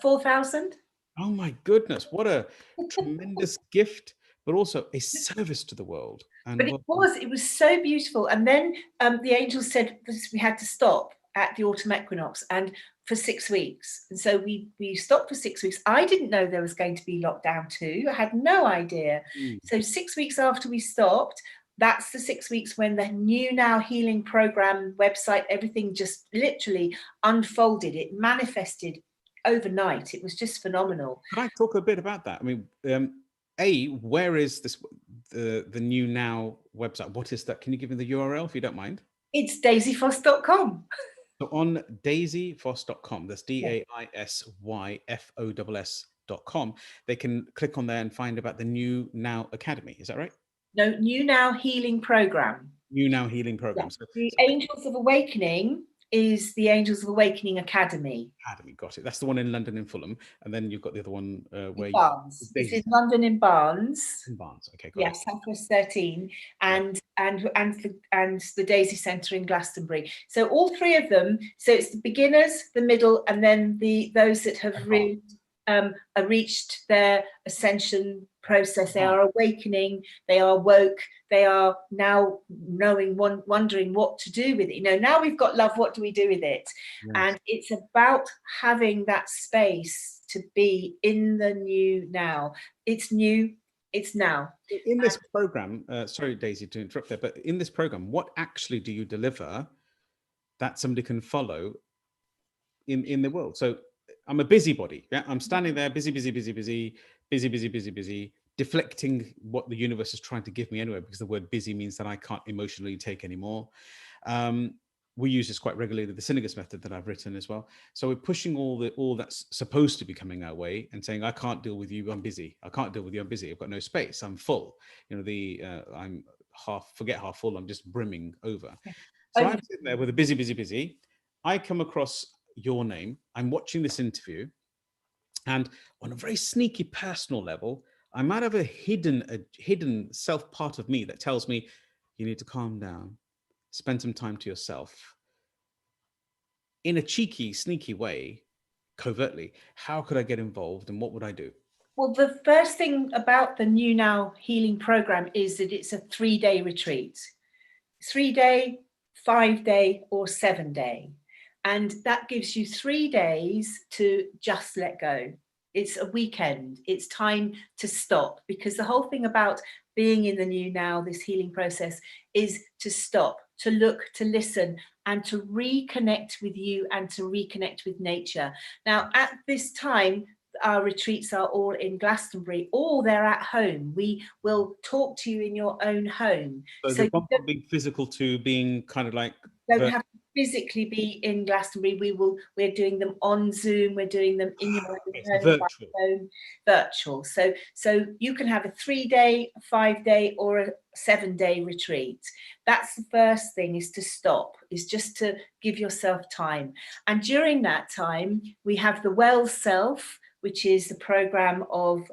4,000. Oh my goodness, what a tremendous gift, but also a service to the world. But it was so beautiful. And then the angels said we had to stop at the autumn equinox, and for 6 weeks. And so we stopped for 6 weeks. I didn't know there was going to be lockdown too. I had no idea. So 6 weeks after we stopped, that's the 6 weeks when the New Now Healing Program website, everything just literally unfolded. It manifested overnight. It was just phenomenal. Can I talk a bit about that? I mean, where is this the New Now website? What is that? Can you give me the URL if you don't mind? It's daisyfoss.com. So on daisyfoss.com, that's DAISYFOSS.com, they can click on there and find about the New Now Academy. Is that right? No, New Now Healing Program. New Now Healing Program. Yeah. The Angels of Awakening is the Angels of Awakening Academy. Got it. That's the one in London, in Fulham, and then you've got the other one where Barnes. It's in London, in Barnes. In Barnes, okay. Yes, Southwest 13, and the Daisy Centre in Glastonbury. So all 3 of them. So it's the beginners, the middle, and then those that have really reached their ascension process. They are awakening, they are woke, they are now wondering what to do with it. Now we've got love, what do we do with it? Yes. And it's about having that space to be in the new now. It's new, it's now. In this program, sorry, Daisy, to interrupt there, but in this program, what actually do you deliver that somebody can follow in the world? So I'm a busybody. Yeah, I'm standing there, busy, deflecting what the universe is trying to give me anyway, because the word busy means that I can't emotionally take anymore. we use this quite regularly, the Synegus method that I've written as well. So we're pushing all that's supposed to be coming our way and saying, I can't deal with you, I'm busy. I can't deal with you, I'm busy. I've got no space, I'm full. I'm forget half full, I'm just brimming over. So I'm sitting there with a busy, busy, busy. I come across your name. I'm watching this interview. And on a very sneaky personal level, I might have a hidden self part of me that tells me, you need to calm down, spend some time to yourself. In a cheeky, sneaky way, covertly, how could I get involved and what would I do? Well, the first thing about the New Now Healing Program is that it's a 3-day retreat. 3-day, 5-day, or 7-day. And that gives you 3 days to just let go. It's a weekend. It's time to stop, because the whole thing about being in the new now, this healing process, is to stop, to look, to listen, and to reconnect with you and to reconnect with nature. Now, at this time, our retreats are all in Glastonbury, or they're at home. We will talk to you in your own home. So the one from being physical to being kind of like don't have to physically be in Glastonbury. We're doing them on Zoom. We're doing them in your own home, virtual. So you can have a 3-day, a 5-day, or a 7-day retreat. That's the first thing, is to stop, is just to give yourself time. And during that time, we have the Well Self, which is the program of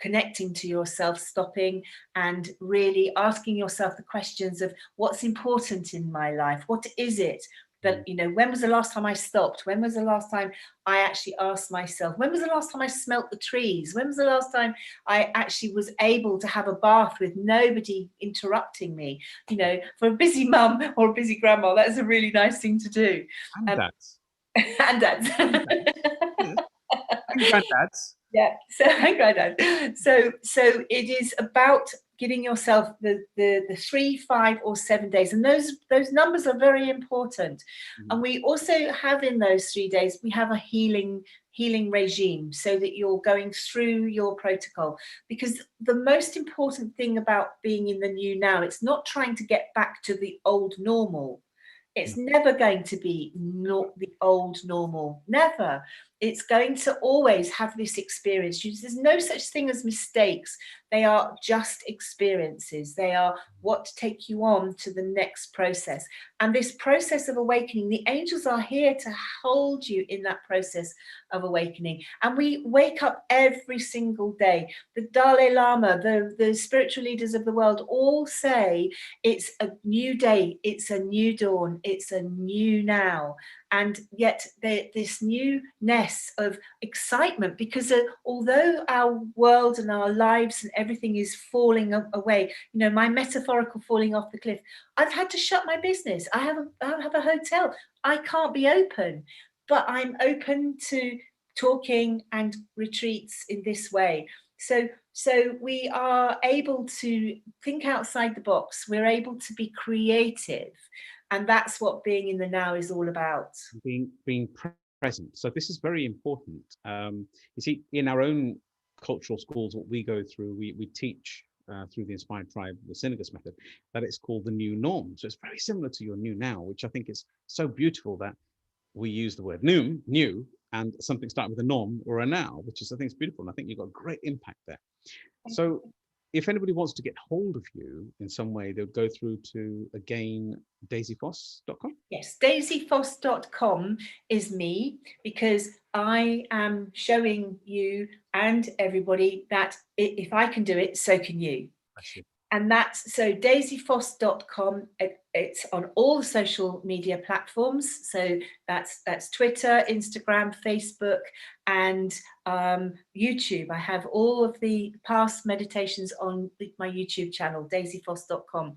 connecting to yourself, stopping and really asking yourself the questions of what's important in my life? What is it that, when was the last time I stopped? When was the last time I actually asked myself? When was the last time I smelt the trees? When was the last time I actually was able to have a bath with nobody interrupting me? For a busy mum or a busy grandma, that's a really nice thing to do. And dads. And dads. And granddads. Yeah, so it is about giving yourself the 3, 5, or 7 days, and those numbers are very important. And we also have, in those 3 days, we have a healing regime, so that you're going through your protocol, because the most important thing about being in the new now, it's not trying to get back to the old normal. It's never going to be not the old normal, never. It's going to always have this experience. There's no such thing as mistakes. They are just experiences. They are what take you on to the next process. And this process of awakening, the angels are here to hold you in that process of awakening. And we wake up every single day. The Dalai Lama, the spiritual leaders of the world all say it's a new day, it's a new dawn, it's a new now. And yet this newness of excitement, because although our world and our lives and everything is falling away, my metaphorical falling off the cliff, I've had to shut my business. I have a hotel. I can't be open, but I'm open to talking and retreats in this way. So we are able to think outside the box. We're able to be creative. And that's what being in the now is all about. Being present. So this is very important. You see, in our own cultural schools, what we go through, we teach through the Inspired Tribe, the Synegus method, that it's called the new norm. So it's very similar to your new now, which I think is so beautiful that we use the word new, and something starting with a norm or a now, which is, I think, is beautiful. And I think you've got great impact there. So if anybody wants to get hold of you in some way, they'll go through to, again, daisyfoss.com. Yes, daisyfoss.com is me, because I am showing you and everybody that if I can do it, so can you. And that's so daisyfoss.com. It's on all the social media platforms. So that's Twitter, Instagram, Facebook, and YouTube. I have all of the past meditations on my YouTube channel, daisyfoss.com.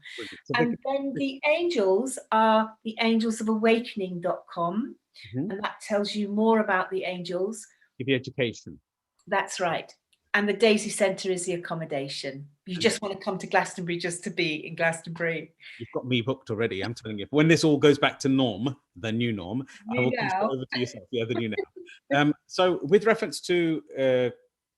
And then the angels are the angelsofAwakening.com. And that tells you more about the angels. Give you education. That's right. And the Daisy Centre is the accommodation. You just want to come to Glastonbury just to be in Glastonbury. You've got me booked already. I'm telling you. When this all goes back to norm, the new norm, I will come over to yourself. Yeah, the new now. So with reference to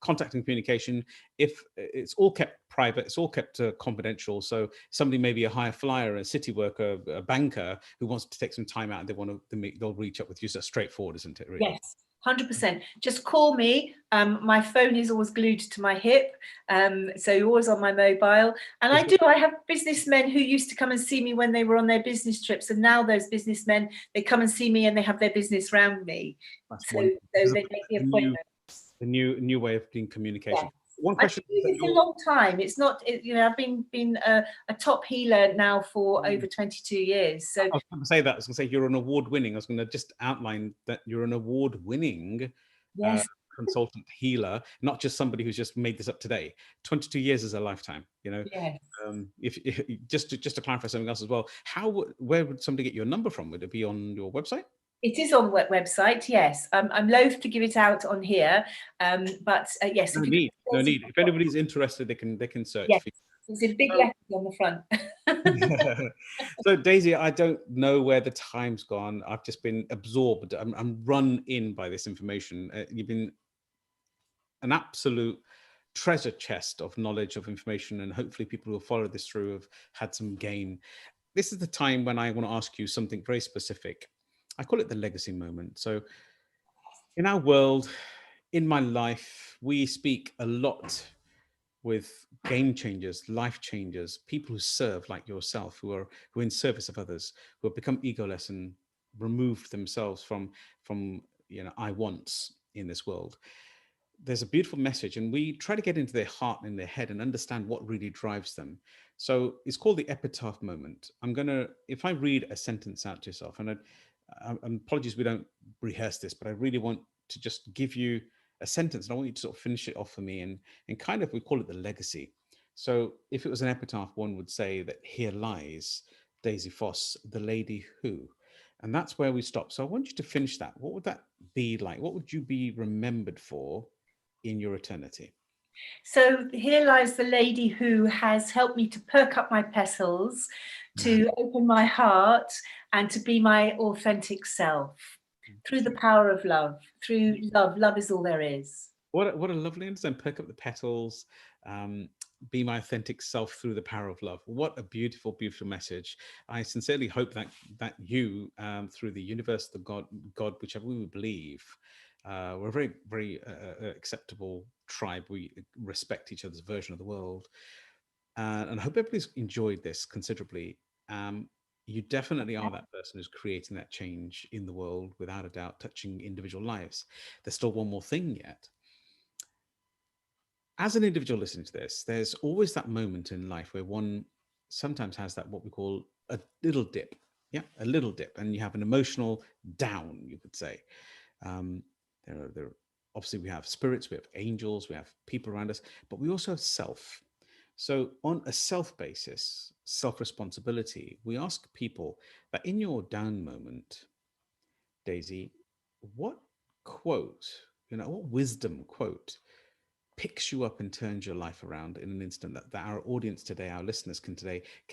contact and communication, if it's all kept private, it's all kept confidential. So somebody, maybe a higher flyer, a city worker, a banker who wants to take some time out and they want to meet, they'll reach up with you. So straightforward, isn't it, really? Yes. 100%. Just call me. My phone is always glued to my hip, so you're always on my mobile. And I have businessmen who used to come and see me when they were on their business trips, and now those businessmen, they come and see me and they have their business round me. So they make the appointment. The new way of doing communication. Yes. One question. I've been doing this a long time. It's not, I've been a top healer now for over 22 years. So I was going to say that. I was going to say you're an award-winning. I was going to just outline that you're an award-winning consultant healer, not just somebody who's just made this up today. 22 years is a lifetime. Yes. If just to clarify something else as well, where would somebody get your number from? Would it be on your website? It is on the website, yes. I'm loath to give it out on here, but yes. No need. If anybody's interested, they can search. Yes, there's a big letter on the front. So Daisy, I don't know where the time's gone. I've just been absorbed. I'm run in by this information. You've been an absolute treasure chest of knowledge, of information, and hopefully people who will follow this through have had some gain. This is the time when I want to ask you something very specific. I call it the legacy moment. So in our world, in my life, we speak a lot with game changers, life changers, people who serve like yourself, who are in service of others, who have become egoless and removed themselves from I wants in this world. There's a beautiful message, and we try to get into their heart and their head and understand what really drives them. So it's called the Epitaph Moment. If I read a sentence out to yourself, and apologies, we don't rehearse this, but I really want to just give you a sentence, and I want you to sort of finish it off for me, and kind of, we call it the legacy. So if it was an epitaph, one would say that here lies Daisy Foss, the lady who, and that's where we stop. So I want you to finish that. What would that be like? What would you be remembered for in your eternity? So here lies the lady who has helped me to perk up my petals, to open my heart, and to be my authentic self through the power of love. Through love. Love is all there is. What a lovely understanding. Perk up the petals, be my authentic self through the power of love. What a beautiful, beautiful message. I sincerely hope that you, through the universe, the God, whichever we believe, we're a very, very acceptable tribe. We respect each other's version of the world. And I hope everybody's enjoyed this considerably. You definitely are that person who's creating that change in the world, without a doubt, touching individual lives. There's still one more thing yet. As an individual listening to this, there's always that moment in life where one sometimes has that, what we call a little dip. Yeah, a little dip. And you have an emotional down, you could say. There obviously, we have spirits, we have angels, we have people around us, but we also have self. So on a self basis, self-responsibility, we ask people that in your down moment, Daisy, what quote, what wisdom quote picks you up and turns your life around in an instant, that our audience today, our listeners can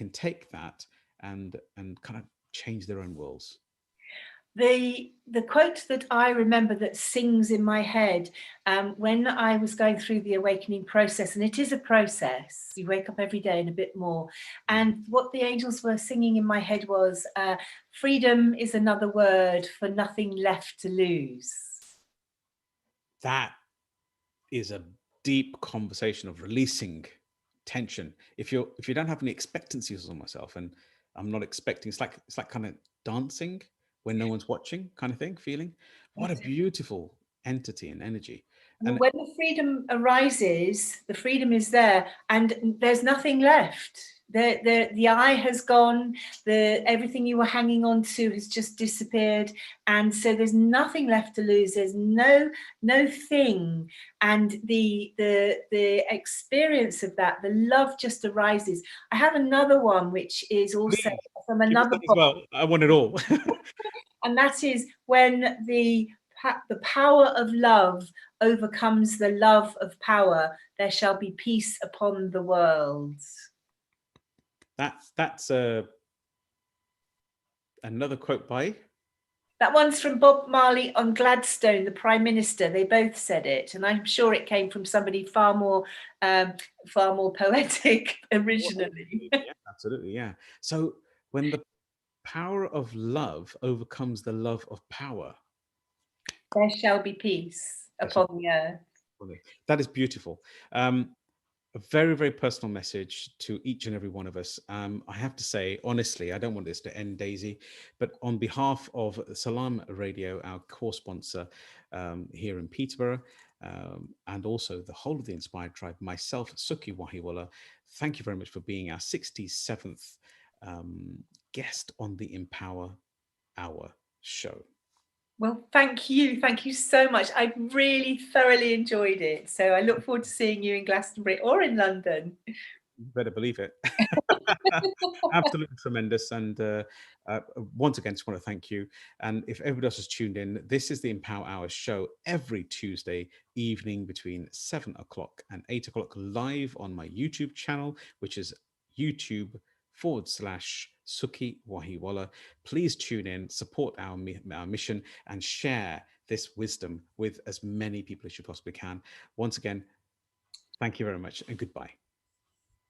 take that and kind of change their own worlds? The quote that I remember that sings in my head when I was going through the awakening process, and it is a process, you wake up every day and a bit more, and what the angels were singing in my head was, freedom is another word for nothing left to lose. That is a deep conversation of releasing tension. If you don't have any expectancies on myself, and I'm not expecting, it's like kind of dancing when no one's watching, kind of thing, feeling. What a beautiful entity and energy. And when the freedom arises, the freedom is there, and there's nothing left. The eye has gone, everything you were hanging on to has just disappeared, and so there's nothing left to lose. There's no thing, and the experience of that, the love just arises. I have another one which is also from another book. Well, I want it all. And that is when the power of love overcomes the love of power, there shall be peace upon the world. That's another quote by That one's from Bob Marley on Gladstone, the Prime Minister. They both said it, and I'm sure it came from somebody far more poetic originally. Yeah, absolutely. Yeah. So when the power of love overcomes the love of power, There shall be peace upon the earth. that is beautiful. A very, very personal message to each and every one of us. I have to say, honestly, I don't want this to end, Daisy, but on behalf of Salam Radio, our core sponsor here in Peterborough, and also the whole of the Inspired Tribe, myself, Sukhi Wahiwala, thank you very much for being our 67th guest on the Empower Hour show. Well, thank you. Thank you so much. I really thoroughly enjoyed it. So I look forward to seeing you in Glastonbury or in London. You better believe it. Absolutely tremendous. And once again, just want to thank you. And if everybody else has tuned in, this is the Empower Hour show every Tuesday evening between 7 o'clock and 8 o'clock live on my YouTube channel, which is YouTube.com/Sukhi Wahiwala. Please tune in, support our mission, and share this wisdom with as many people as you possibly can. Once again, thank you very much and goodbye.